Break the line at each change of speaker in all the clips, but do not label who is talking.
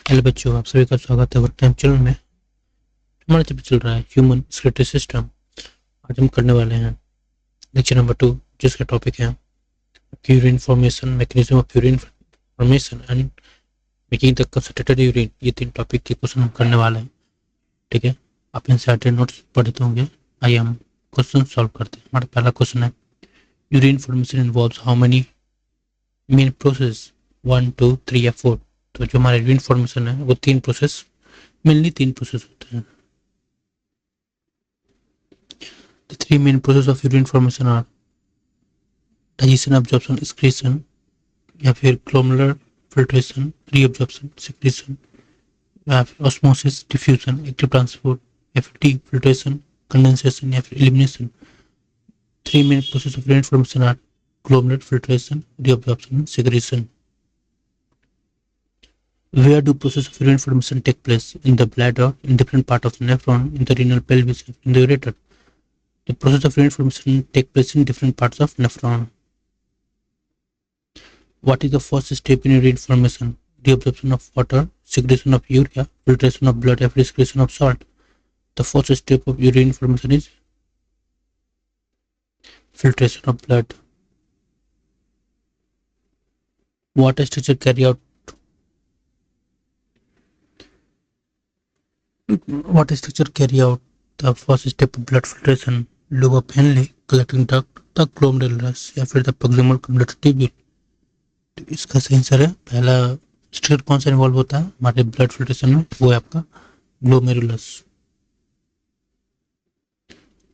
Hello बच्चों, आप सभी का स्वागत है वर्क टाइम चैनल में। हमारा चैप्टर चल रहा है ह्यूमन स्केलेटल सिस्टम। आज हम करने वाले हैं लेक्चर नंबर 2, जिसका टॉपिक है urine formation, mechanism of urine formation and making the concentrated urine. ये 3 टॉपिक के क्वेश्चन हम करने वाले हैं। ठीक है, आप इनसे नोट्स पढ़ते होंगे। आइए हम क्वेश्चन सॉल्व करते हैं। हमारा पहला क्वेश्चन है, urine formation involves how many main process, 1, 2, 3 या 4। तो जो हमारा यूरिन फॉर्मेशन है वो 3 प्रोसेस, मेनली 3 प्रोसेस होते हैं। The 3 main processes of urine formation are digestion, absorption, excretion या फिर glomerular filtration, reabsorption, secretion या फिर osmosis, diffusion, active transport या फिर defiltration, condensation या फिर elimination। 3 main processes of urine formation are glomerular filtration, reabsorption and secretion। Where do process of urine formation take place? In the bladder, in different part of the nephron, in the renal pelvis, in the ureter। The process of urine formation take place in different parts of nephron। What is the first step in urine formation? Reabsorption of water, secretion of urea, filtration of blood, and excretion of salt। The first step of urine formation is filtration of blood। What structure carry out the first step of blood filtration? Lobe of Henle, collecting duct, the glomerulus या फिर the proximal complex tubule। तो इसका सही answer है पहला structure. कौन सा involve होता है हमारे ब्लड फिल्ट्रेशन में? वो है आपका glomerulus.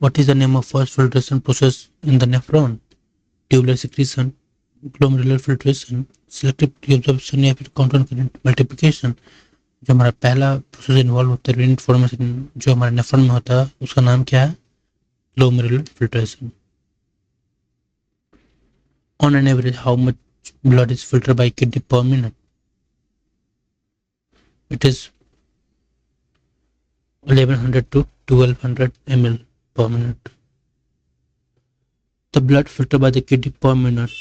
What is the name of first filtration process in the nephron? Tubular secretion, glomerular filtration, selective reabsorption या फिर concurrent multiplication। जो हमारा पहला प्रोसेस इन्वॉल्व होता है यूरिन फॉर्मेशन जो हमारे नेफ्रॉन में होता है, उसका नाम क्या है? Glomerular filtration. On an average, how much blood is filtered by kidney per minute? It is 1100 to 1200 ml per minute। The blood filtered by the kidney per minute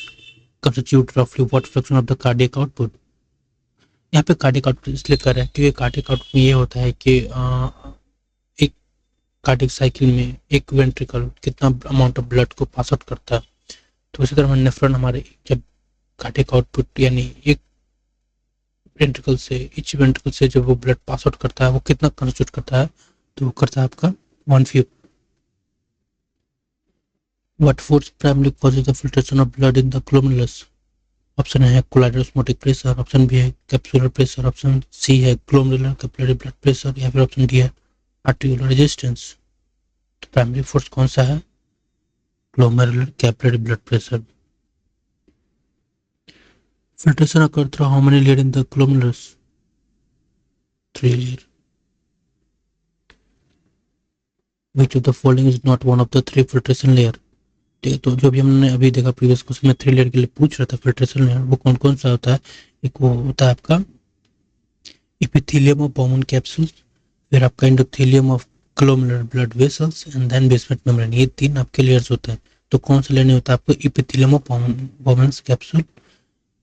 constitute roughly what fraction of the cardiac output? यहाँ पे cardiac output इसलिए कर रहे हैं क्योंकि cardiac output में ये होता है कि एक कार्डियक साइकिल में एक वेंट्रिकल कितना अमाउंट ऑफ ब्लड को पास आउट करता है। तो इसी तरह नेफ्रॉन हमारे जब कार्डियक आउटपुट यानी एक वेंट्रिकल से इच वेंट्रिकल से जब वो ब्लड पास आउट करता है वो कितना कंस्टिट्यूट करता है? तो वो करता है आपका 1/5। What force primarily causes the filtration of blood in the glomerulus? Option है colloidal osmotic pressure, option B है कैप्सुलर प्रेशर, ऑप्शन सी है ग्लोमेरुलर कैपिलरी ब्लड प्रेशर या फिर ऑप्शन डी है आर्टिकुलर रेजिस्टेंस। तो प्राइमरी फोर्स कौन सा है? Glomerular capillary blood pressure. Filtration occurs through how many layer in the glomerulus? 3 layer। Which of the following is not one of the 3 filtration layer? ठीक है, तो जो भी हमने अभी देखा प्रीवियस क्वेश्चन में 3 लेयर के लिए पूछ रहा था फिल्ट्रेशन लेयर, वो कौन कौन सा होता है? एक वो होता है आपका इपिथेलियम ऑफ बॉमन कैप्सूल, फिर आपका endothelium of glomerular blood vessels and then basement membrane. ये 3 आपके लेयर्स होते हैं। तो कौन सा लेयर नहीं होता आपको? इपिथेलियम ऑफ बॉमन कैप्सूल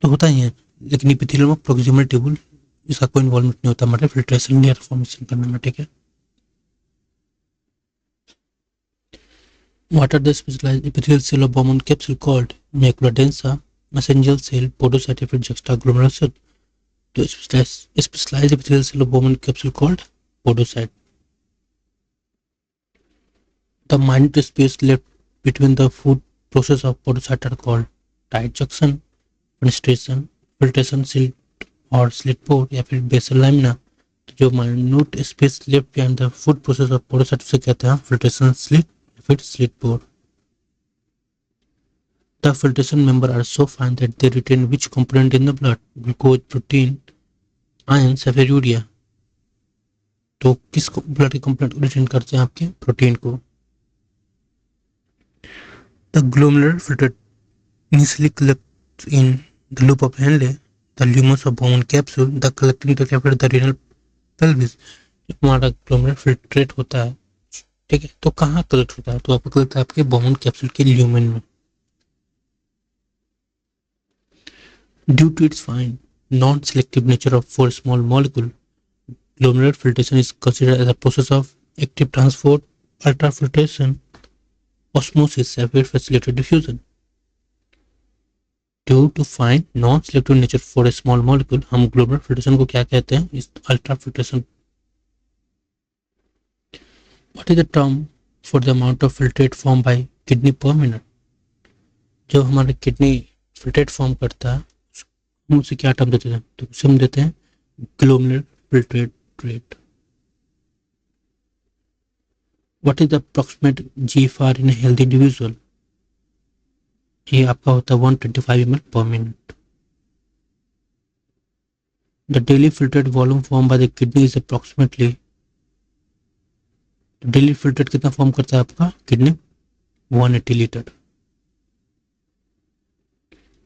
तो होता ही है, लेकिन इपिथेलियम ऑफ प्रोक्सिमल ट्यूबुल इसका कोई इन्वॉल्वमेंट नहीं होता हमारे फिल्ट्रेशन लेयर फॉर्मेशन करने में। ठीक है, What are the specialized epithelial cell of Bowman capsule called? Macula densa, mesangial cell, podocyte या फिर juxtaglomerular cell। तो specialized epithelial cell of Bowman capsule called podocyte। The minute space left between the food process of podocyte are called tight junction, fenestration, filtration slit और slit pore या फिर basal lamina। तो जो minute space left behind the food process of podocyte उसे कहते हैं filtration slit या फिर slit pore। The filtration member are so fine that they retain which component in the blood? Glucose, protein, ions या फिर urea. तो किस blood के कंपोनेंट को रिटेन करते हैं? आपके प्रोटीन को। The glomerular filter initially collects in the loop of Henle, the lumen of Bowman capsule, the collecting duct या फिर the renal pelvis। हमारा ग्लोमेरुलर फिल्ट्रेट होता है, ठीक है, तो कहाँ कलेक्ट होता है? तो आपको कलेक्ट है आपके बोमन कैप्सूल के ल्यूमेन में। Due to its fine non-selective nature of for small molecule, glomerular filtration is considered as a process of active transport, ultrafiltration, osmosis, and facilitated diffusion. Due to find non-selective nature for a small molecule, हम glomerular filtration को क्या कहते हैं? इस ultrafiltration. What is the term for the amount of filtrate formed by kidney per minute? जो हमारे kidney filtrate form करता है हम उसे क्या टर्म देते हैं? तो उसे हम देते हैं glomerular filtrate rate. What is the approximate GFR in healthy individual? ये आपका होता है 125 ml पर minute. The daily filtrate volume form by the kidney is approximately. Daily filtrate कितना फॉर्म करता है आपका किडनी? 180 लीटर.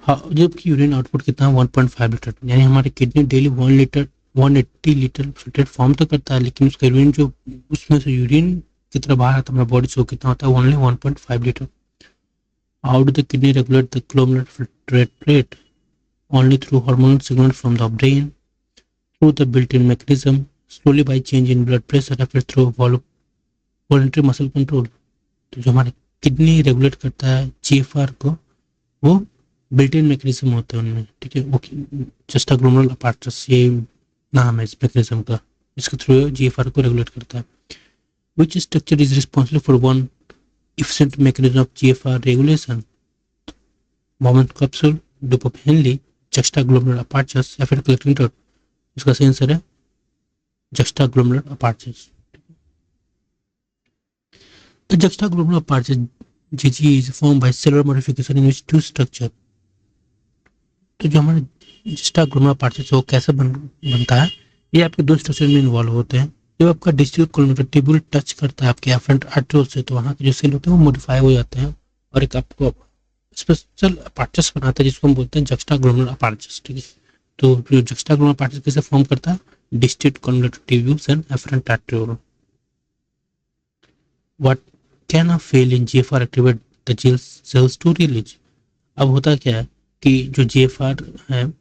हाँ, जबकि यूरिन आउटपुट कितना है? 1.5 लीटर. यानी हमारी kidney daily 180 litre filtrate form तो करता है, लेकिन उसका यूरिन जो उसमें से यूरिन कितना बाहर आता है हमारे बॉडी से वो कितना होता है? Only 1.5 litre. How do the kidney regulate the glomerular filtrate rate? Only through hormonal signal from the brain, through the built in mechanism, slowly by change in blood pressure, या फिर थ्रू वॉलंटरी मसल कंट्रोल. तो जो हमारे kidney regulate करता है GFR को, वो built in mechanism होते हैं उनमें. ठीक है, वो जस्ट ग्लोमेरुलर अपार्टस, ये नाम है इस मैकेनिज्म का, इसके थ्रू जीएफआर को रेगुलेट करता है. Which structure is responsible for one efficient mechanism of GFR regulation? Bowman capsule, Dupop-Henle, juxtaglomerular apertures, या फिर collecting duct? इसका सही आंसर है juxtaglomerular apertures. The juxtaglomerular aperture GG is formed by cellular modification in which two structure. तो जो हमारे juxtaglomerular apertures वो कैसे बनता है? ये आपके दो स्ट्रक्चर में इन्वॉल्व होते हैं. जब आपका डिस्टल कोलोमेटर ट्यूब्यूल टच करता है आपके एफरेंट आर्टरियोल से, तो वहाँ के जो सेल होते हैं वो मॉडिफाई हो जाते हैं और एक आपको स्पेशल अपार्चस बनाता है जिसको हम बोलते हैं जक्स्टाग्लोमेरुलर अपार्चस. ठीक है, तो जो जक्स्टाग्लोमेरुलर अपार्चस कैसे फॉर्म करता है? डिस्टल कोलोमेटर tubules and efferent arteriole. What can fail in GFR activate the gel cells to release? अब होता क्या है कि जो जीएफआर है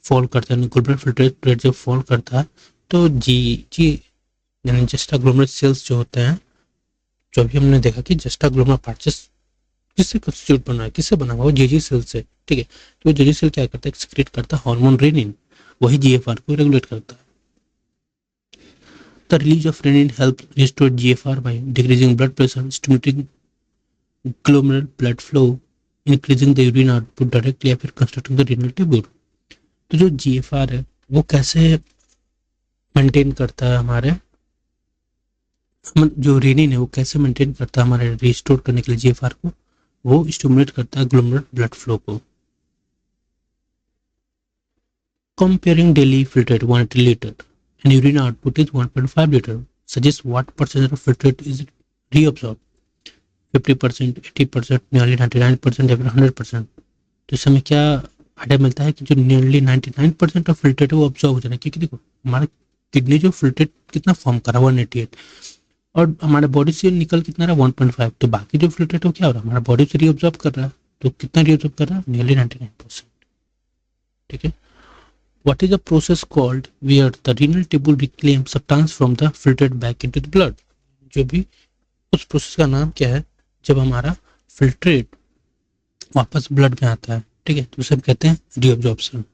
फॉल करता है, ग्लोमेरुलर फिल्ट्रेट रेट जब फॉल करता है तो जी यानी जस्टाग्लोमेरुलर सेल्स जो होते हैं, जो अभी हमने देखा कि जस्टाग्लोमेरुलर अपार्चस किससे कंस्टिट्यूट बना है, किससे बना हुआ? जेजी सेल से. ठीक है, तो जेजी सेल क्या करता है? एक्सक्रीट करता है हार्मोन रेनिन, वही जीएफआर को रेगुलेट करता है. The release of renin help restore GFR by decreasing blood pressure, stimulating glomerular blood flow, increasing the urine output directly, या फिर कंस्ट्रक्टिंग द रीनल ट्यूब्यूल. तो जो जीएफआर है वो कैसे मेंटेन करता है हमारे जो रेनिन है वो कैसे मेंटेन करता है हमारे रिस्टोर करने के लिए जीएफआर को? वो स्टिमुलेट करता है ग्लोमेरुलर ब्लड फ्लो को. Comparing daily filtrate 180 litre and urine output is 1.5 litre suggest what percentage of filtrate is reabsorb? 50%, 80%, nearly 99% या फिर 100%? तो इस समय क्या आइडिया मिलता है कि जो नियरली 99% ऑफ फिल्ट्रेट है वो ऑब्जॉर्व हो जाना है, क्योंकि देखो हमारा किडनी जो फिल्ट्रेट कितना फॉर्म करा 188 और हमारे बॉडी से निकल कितना रहा 1.5, तो बाकी जो फिल्ट्रेट हो क्या हो रहा है? हमारा बॉडी से रीअब्जॉर्ब कर रहा है. तो कितना रीअब्जॉर्ब कर रहा है? नियरली 99%. ठीक है, what is the process called where the renal tubule reclaim substance from the filtrate back into the blood? जो भी उस प्रोसेस का नाम क्या है जब हमारा फिल्ट्रेट वापस ब्लड में आता है? ठीक है, तो उसे हम कहते हैं reabsorption.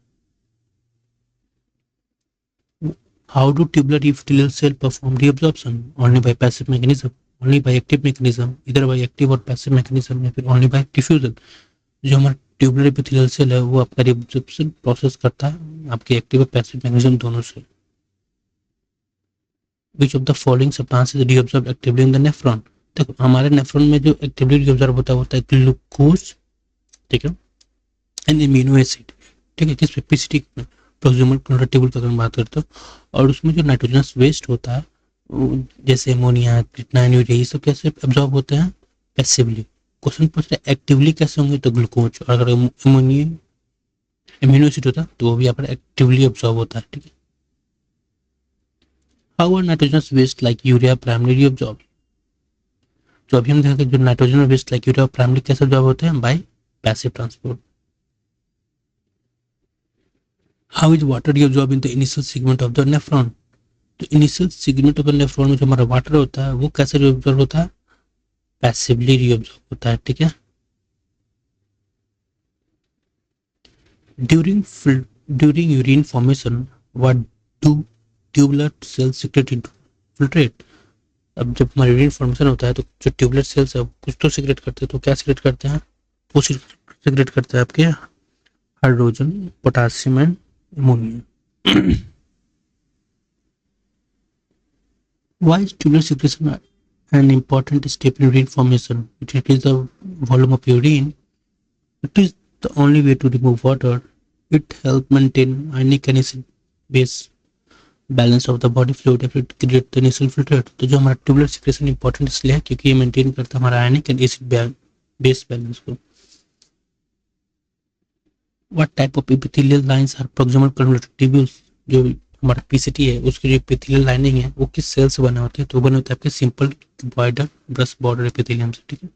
How do tubular epithelial cell perform reabsorption? Only by passive mechanism, only by active mechanism, either by active और passive mechanism, या फिर only by diffusion. जो हमारा ट्यूबुलर एपिथेलियल सेल है वो आपका रिएब्जॉर्प्शन प्रोसेस करता है आपके एक्टिव और पैसिव मैकेनिज्म दोनों से. Which of the following substance is reabsorbed actively in the nephron? देखो हमारे नेफ्रॉन में जो एक्टिवली रिएब्सॉर्ब होता है ग्लूकोज, ठीक है, एंड एमिनो एसिड. ठीक है, किस पे? पीसीटी में, प्रोक्सिमल क्लोराइड टेबल की अगर बात करते हो. और उसमें जो नाइट्रोजनस वेस्ट होता है जैसे अमोनिया, क्रिएटिनिन, यूरिया, ये सब कैसे एब्जॉर्ब होते हैं? पैसिवली. क्वेश्चन पूछ रहे एक्टिवली कैसे होंगे? तो ग्लूकोज. और अगर अमोनिया एमिनो एसिड होता तो वो भी यहाँ पर एक्टिवली एब्जॉर्ब होता है. ठीक है, how are nitrogenous waste like urea primary reabsorb? तो अभी हम देखेंगे जो nitrogen waste like urea primary कैसे एब्जॉर्ब होते हैं? By passive transport. How is water reabsorb in the initial segment of the nephron? तो initial segment of the nephron में जो हमारा वाटर होता है वो कैसे रीअब्सॉर्ब होता है? पैसिवली रीअब्सॉर्ब होता है, ठीक है। During during urine formation what do tubular cells secret into filtrate? अब जब हमारा यूरिन फॉर्मेशन होता है तो जो ट्यूबुलर सेल्स है कुछ तो सीक्रेट करते हैं, तो क्या सीक्रेट करते हैं? वो सीक्रेट करते हैं आपके hydrogen, potassium and ammonia. Why is tubular secretion an important step in urine formation? It increases the volume of urine. It is the only way to remove water. It helps maintain ionic and acid base balance of the body fluid if it creates the nasal filtrate. तो जो हमारा tubular secretion important इसलिए है क्योंकि ये maintain करता है हमारा आयनिक एंड एसिड बेस बैलेंस को। What type of epithelial lines are proximal convoluted tubules? जो हमारा पीसीटी है उसकी जो एपिथेलियल लाइनिंग है वो किस सेल से बना होती है? तो बने होते हैं आपके simple cuboidal brush border epithelium से, ठीक है।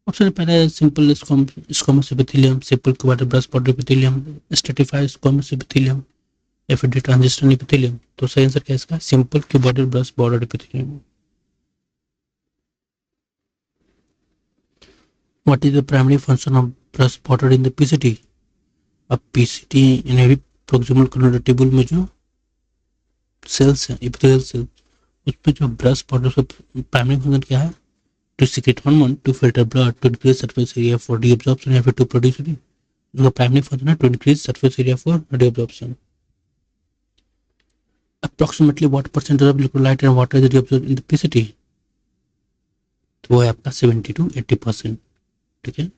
ऑप्शन पहला है simple squamous epithelium, simple cuboidal brush border epithelium, stratified squamous epithelium या फिर ट्रांजिस्टल एपिथेलियम। तो सही आंसर क्या है इसका? Simple cuboidal brush border epithelium. What is the primary function of brush border in the PCT? अब पीसीटी यानी प्रोक्सिमल कन्वर्टेड ट्यूबुल में जो सेल्स हैं एपिथेलियल सेल्स उसमें जो ब्रश बॉर्डर का प्राइमरी फंक्शन क्या है? To secrete hormone, to filter blood, to increase surface area for reabsorption या फिर टू प्रोड्यूस यूरिन। जो प्राइमरी फंक्शन है to increase surface area for reabsorption. Approximately what percentage of electrolyte and water is reabsorbed in the PCT? तो वो है आपका 70 to 80%, ठीक है।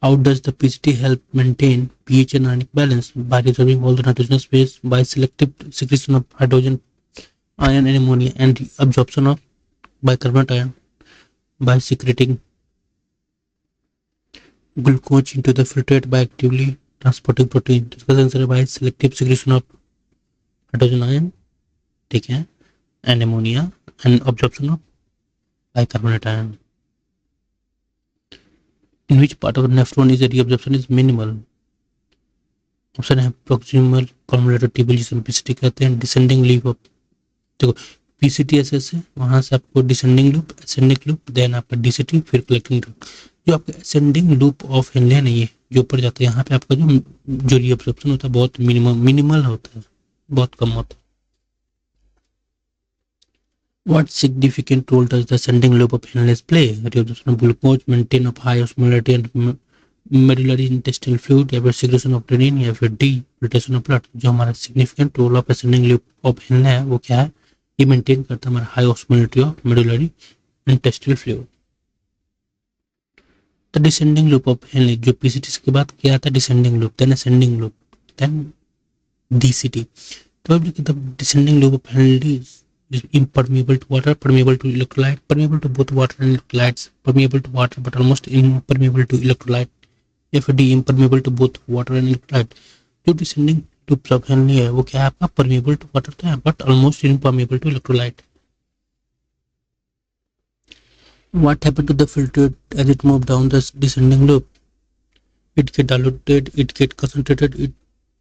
How does the PCT help maintain pH and ionic balance? By resolving all the nitrogenous waste, by selective secretion of hydrogen, ion and ammonia, and absorption of bicarbonate ion, by secreting glucose into the filtrate by actively transporting protein. इसका answer है by selective secretion of hydrogen ion, ठीक है, and ammonia, and absorption of bicarbonate ion. In which part of the nephron is the reabsorption is minimal? Option है proximal convoluted tubule जिसे PCT कहते हैं, descending loop of, देखो PCT ऐसे से वहां से आपको descending loop, ascending loop, then आपका डीसीटी, फिर कलेक्टिंग लूप। जो आपका असेंडिंग लूप ऑफ हेनले है ये जो ऊपर जाता है यहाँ पे आपका जो रीअब्सॉर्प्शन होता है बहुत मिनिमल होता है, बहुत कम होता है। What significant role does the ascending lobe of Henle's play? Reabsorption of glucose, maintain of high osmolarity and medullary intestinal fluid, या फिर secretion of renin, या फिर D filtration of blood। जो हमारा significant role of ascending lobe of Henle है वो क्या है? ये मेंटेन करता है हमारा high osmolarity of medullary intestinal fluid। The descending loop of Henle जो पीसीटी के बाद क्या आता है? descending loop, then ascending loop, then DCT। तो अब descending loop of Henle is impermeable to water, permeable to electrolyte, permeable to both water and electrolytes, permeable to water but almost impermeable to electrolyte, या फिर D impermeable to both water and electrolyte। जो descending loop of Henle है वो क्या है आपका? permeable to water तो है but almost impermeable to electrolyte। What happened to the filter as it moved down the descending loop? It get diluted, it get concentrated, it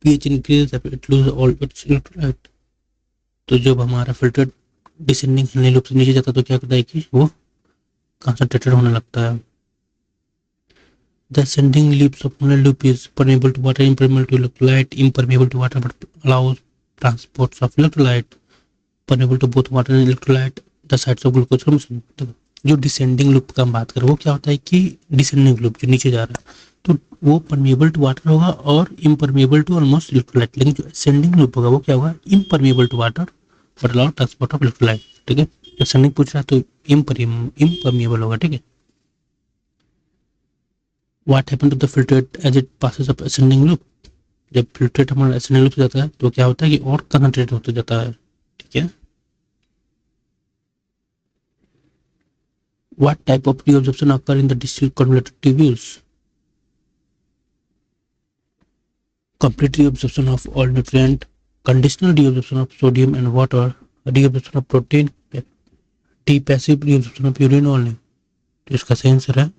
pH increases, it loses all its electrolyte। तो जब हमारा filter descending Henle loop से नीचे जाता है तो क्या होता है कि वो कंसंट्रेटेड होने लगता है। The ascending loops of Henle loop is permeable to water, impermeable to electrolyte, impermeable to water but allows transports of electrolyte, permeable to both water and electrolyte, the sites of glucose formation। जो descending loop का हम बात करें वो क्या होता है कि डिसेंडिंग लूप जो नीचे जा रहा है तो वो परमेबल टू वाटर होगा और इम्परमेबल टू ऑलमोस्ट इलेक्ट्रोलाइट, लेकिन जो असेंडिंग लूप होगा वो क्या होगा? Impermeable to water but allow transport of electrolyte, ठीक है। असेंडिंग पूछ रहा है तो इम्परमेबल होगा, ठीक है। What happen to the filtrate as it passes up ascending loop? जब फिल्ट्रेट हमारा असेंडिंग लूप जाता है तो क्या होता है कि और कंसंट्रेट होते जाता है, ठीक है। What type of reabsorption occur in the distal convoluted tubules? Complete reabsorption of all nutrient, conditional reabsorption of sodium and water, reabsorption of protein, D passive reabsorption of urine only। तो इसका सही answer है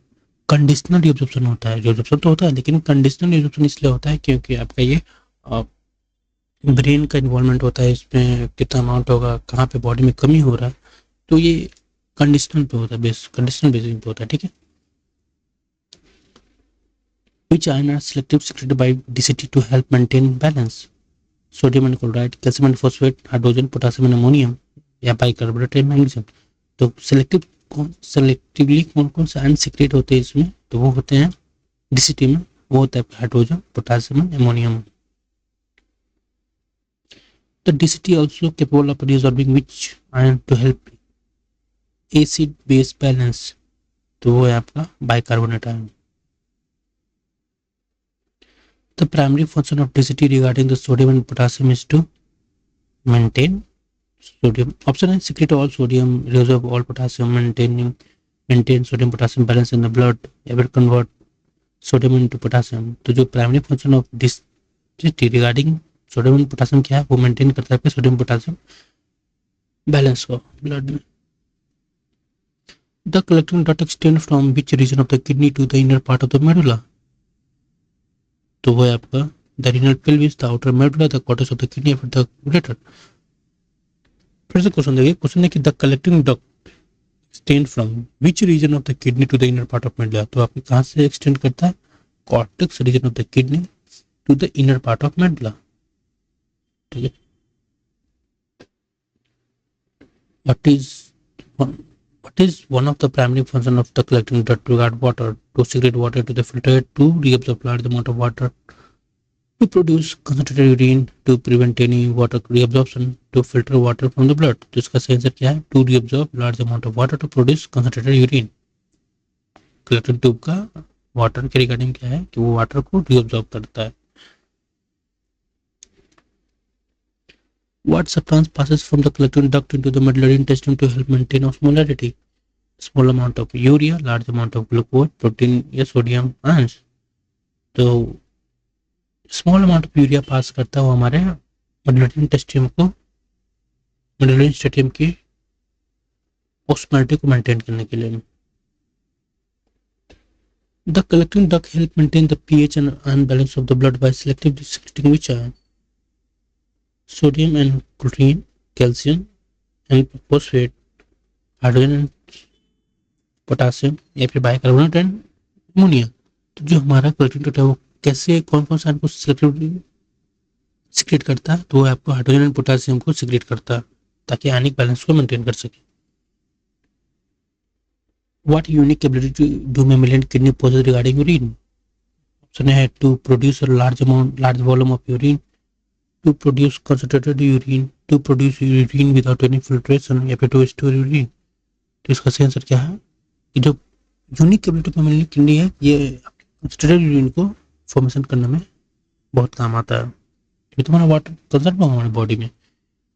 conditional reabsorption होता है, reabsorption तो होता है लेकिन कंडीशनल रिएब्जॉर्प्शन इसलिए होता है क्योंकि आपका ये ब्रेन का इन्वॉल्वमेंट होता है, इसमें कितना अमाउंट होगा, कहाँ पे बॉडी में कमी हो रहा है, तो ये कंडीशनल पे होता है, कंडीशनल बेसिस पे होता है, ठीक है। Which ion are selective secreted by DCT to help maintain balance? Sodium and chloride, calcium and phosphate, hydrogen, potassium and ammonium या बाइकार्बोनेट एंड मैग्नीशियम। तो सेलेक्टिवली कौन कौन से आयन सीक्रेट होते हैं इसमें, तो वो होते हैं डीसीटी में, वो होता है hydrogen, potassium and ammonium. The DCT also capable of resolving which ion to help acid base balance, तो वो है आपका bicarbonate ion. The primary function of DCT regarding the sodium and potassium is to maintain sodium. Option है secrete all sodium, resolve all potassium, maintain sodium potassium balance in the blood, या फिर convert sodium into potassium। तो जो primary function of DCT regarding sodium and potassium क्या है, वो maintain करता है सोडियम पोटासियम बैलेंस को ब्लड में। द कलेक्टिंग डॉट extend from which region of the kidney to the inner part of the medulla, तो वो है आपका the renal pelvis, the outer medulla, the cortex of the kidney, फिर the ureter. फिर से क्वेश्चन देखिए, क्वेश्चन है कि द कलेक्टिंग डॉट extend from which region of the kidney to the inner part of medulla, तो आपके कहाँ से एक्सटेंड करता है, cortex region of the kidney to the inner part of medulla, ठीक है। What is one of the primary functions of the collecting duct to guard water, to secrete water to the filter, to reabsorb large amount of water, to produce concentrated urine, to prevent any water reabsorption, to filter water from the blood। तो इसका सही answer क्या है, to reabsorb large amount of water to produce concentrated urine। Collecting tube का water के regarding क्या है कि वो वाटर को reabsorb करता है। What substance passes from the collecting duct into the medullary intestine to help maintain osmolarity? Small amount of urea, large amount of glucose, protein या सोडियम आयंस। तो स्मॉल अमाउंट ऑफ यूरिया पास करता है वो हमारे medullary इंटेस्टाइनम की osmolarity को maintain करने के लिए। The collecting duct help maintain the pH and ion balance of the blood by selectively secreting which ion? Sodium and chlorine, calcium and phosphate, hydrogen and potassium, या फिर बाइकार्बोनेट एंड अमोनिया। तो जो हमारा collecting duct है वो कैसे कौन कौन सा को सिलेक्टिवली सिक्रेट करता है, तो वो आपको हाइड्रोजन एंड पोटासियम को सिक्रेट करता है ताकि आयनिक बैलेंस को मेंटेन कर सके। What unique ability do mammalian kidney possess regarding urine? Option है to produce large volume of urine, to produce concentrated urine, to produce urine without any filtration, या फिर to store urine। तो इसका सही answer क्या है कि जो unique capability of memory kidney है ये कंसंट्रेटेड यूरिन को फॉर्मेशन करने में बहुत काम आता है। ये तुम्हारा वाटर कंजर्व होगा हमारी बॉडी में।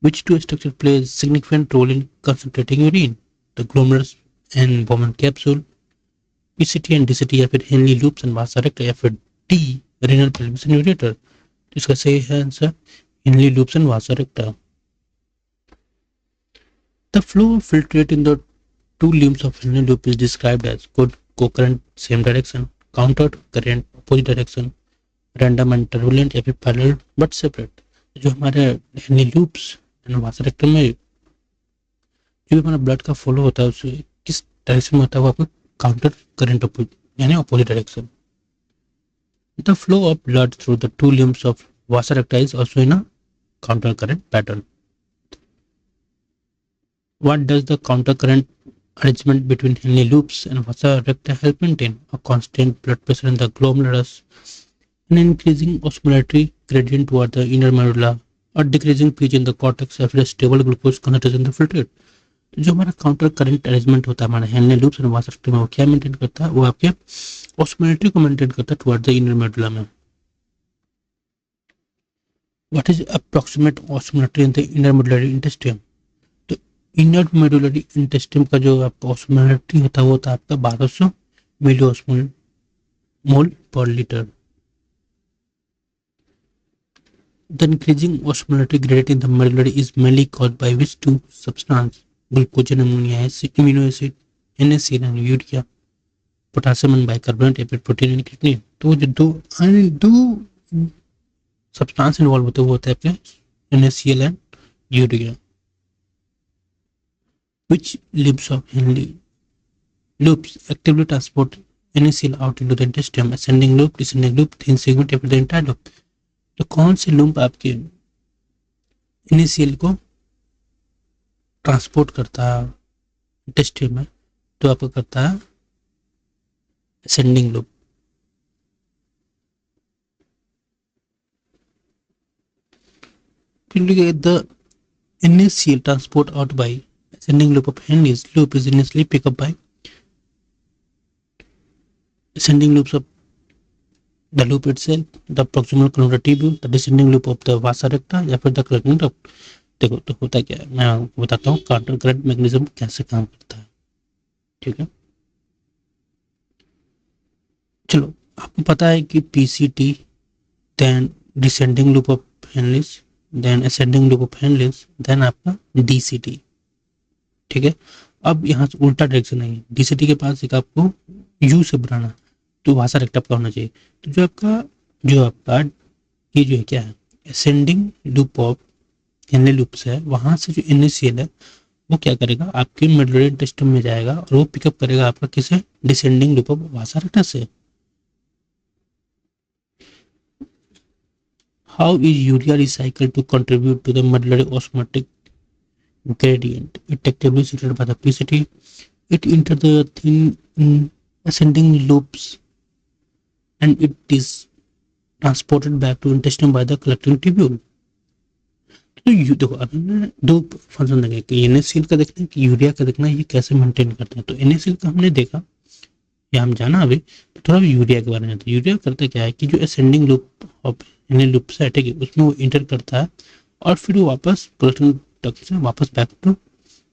Which two structure plays significant role in concentrating urine? The glomerulus and Bowman capsule, PCT and DCT, या फिर Henle loops and vasa recta, या फिर the renal pelvis and ureter. तो इसका सही है answer Henle loops and vasa recta. The flow of filtrate in the two limbs of Henle loop is described as co-current same direction, counter current opposite direction, random and turbulent, या फिर parallel but separate। जो हमारे Henley loops and vasa recta में जो हमारा blood का flow होता है उसे किस डायरेक्शन में होता है, वो आपको काउंटर करंट यानी opposite direction. The flow of blood through the two limbs of vasa recta is also in a counter current pattern. What does the counter current arrangement between Henle loops and vasa recta help maintain? A constant blood pressure in the glomerulus, an increasing osmolarity gradient toward the inner medulla, or decreasing pH in the cortex, या फिर stable glucose concentration in the filtrate। तो जो हमारा counter current arrangement होता है हमारे Henle loops and vasa recta में, वो क्या मेंटेन करता है, वो आपके ऑस्मोलैरिटी को मेंटेन करता है टुवर्ड द इनर मेडुला में। What is approximate osmolarity in the inner medullary intestine? तो इनर मेडुलरी इंटेस्टाइन का जो आपका ऑस्मोलैरिटी होता है वो होता है आपका 1200 मिली ऑस्मोल मोल पर litre. The increasing osmolarity gradient in the medullary is mainly caused by which two substances? Glucose and ammonia acid, amino acid, NaCl and urea। Potassium and bicarbonate या फिर प्रोटीन यानी कितनी, तो जो दो सब्सटेंस इन्वॉल्व होते हैं वो होते हैं अपने NaCl and urea. Which loops of Henle loops actively transport NaCl out into the intestine? Ascending loop, descending loop, thin segment या फिर the entire loop. तो कौन से लूप आपके NaCl को ट्रांसपोर्ट करता है इंटेस्टाइन में, तो आपको करता है ascending loop. The NaCl transport out by ascending loop of Henle's loop is initially picked up by ascending loops of the loop itself, the proximal columnar tubule, the descending loop of the vasa recta या फिर the collecting duct. देखो तो होता क्या है, मैं आपको बताता हूँ काउंटर करंट मैकेनिज्म कैसे काम करता है. ठीक है, चलो आपको पता है कि PCT, then descending loop of Henle's, then ascending loop of Henle's, then आपका DCT. ठीक है, अब यहाँ से उल्टा डायरेक्शन है, DCT के पास एक आपको U से बनाना, तो भाषा रेक्टा का होना चाहिए. तो जो आपका ये जो है क्या है, ascending loop of Henley loops है, वहां से जो NaCl है वो क्या करेगा, आपके मेडुलरी इंटेस्टाइन में जाएगा और वो पिकअप करेगा आपका किसे, डिसेंडिंग लूप ऑफ भाषा रेक्टा से. How is urea recycled to contribute to the medullary osmotic gradient? It actively secreted by the PCT. It enters the thin ascending loops and it is transported back to intestine by the collecting tubule. तो देखो अब हमने दो function देखे कि NaCl का देखना है कि यूरिया का देखना है, ये कैसे मेंटेन करते हैं. तो NaCl का हमने देखा या हम जाना अभी, तो थोड़ा यूरिया के बारे में. तो यूरिया करता क्या है कि जो असेंडिंग लूप ऑफ लूप है, ठीक है, उसमें वो इंटर करता है और फिर वो वापस प्रोटीन तक से वापस बैक टू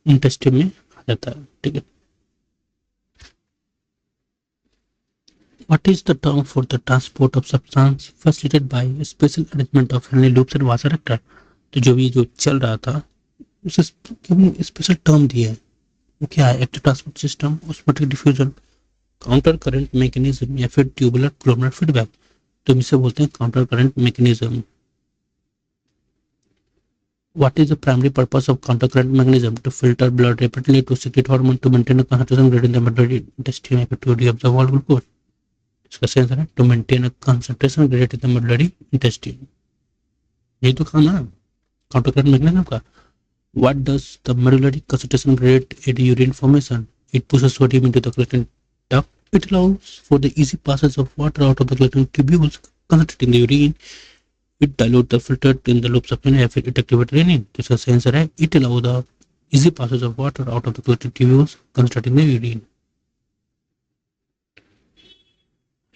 इंटेस्टाइन में आ जाता है. ठीक है, What is the term for the transport of substance facilitated by a special arrangement of Henle loops and vasa recta? तो जो भी जो चल रहा था उसे स्पेशल टर्म दिया है, वो क्या है, active transport system, osmotic diffusion, counter current mechanism या फिर ट्यूबुलर कोलमनर फीडबैक. तो हम इसे बोलते हैं counter current mechanism. What is the primary purpose of counter current mechanism? To filter blood rapidly, to secrete hormone, to maintain a concentration gradient in the medullary intestine, to deabsorb all glucose. इसका सही answer है to maintain a concentration gradient in the medullary intestine. यही तो काम है counter current mechanism का. What does the medullary concentration gradient at urine formation? It pushes sodium into the collecting duct. It allows for the easy passage of water out of the collecting tubules concentrating the urine. It dilutes the filtered in the loops of urine. It activates renin. तो इसका सही answer है it allows the easy passage of water out of the collecting tubules concentrating the urine.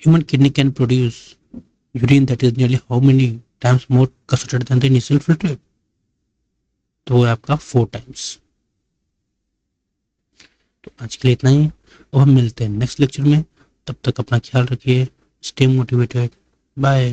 Human kidney can produce urine that is nearly how many times more concentrated than the initial filtrate? तो वो है आपका 4 times. तो आज के लिए इतना ही, अब हम मिलते हैं नेक्स्ट लेक्चर में. तब तक अपना ख्याल रखिए, स्टे मोटिवेटेड, बाय.